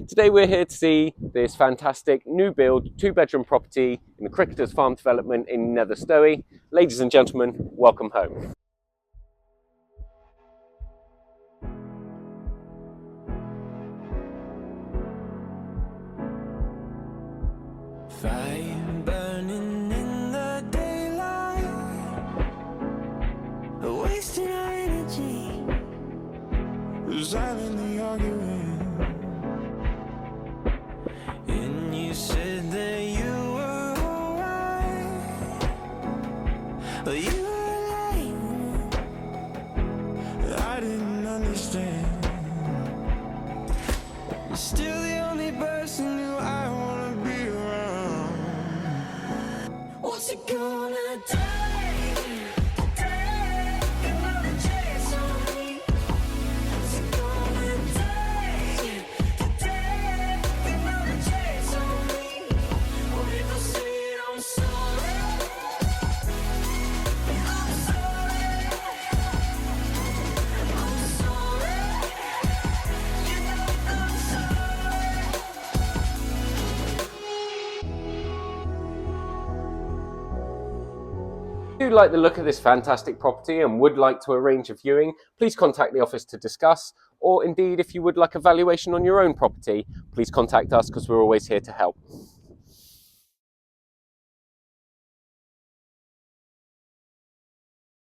Today we're here to see this fantastic new build 2-bedroom property in the Cricketers Farm development in Nether Stowey. Ladies and gentlemen, welcome home. Fire burning in the daylight, wasting our energy, silently arguing. And you said that you were alright, but you were lying. I didn't understand. You're still the only person who I wanna be around. What's it gonna take today? Another chance on me. What's it gonna take today? Another chance on me. What if I said I'm sorry? I'm sorry. I'm sorry. You know I'm sorry. If you like the look of this fantastic property and would like to arrange a viewing, please contact the office to discuss, or indeed if you would like a valuation on your own property, please contact us because we're always here to help.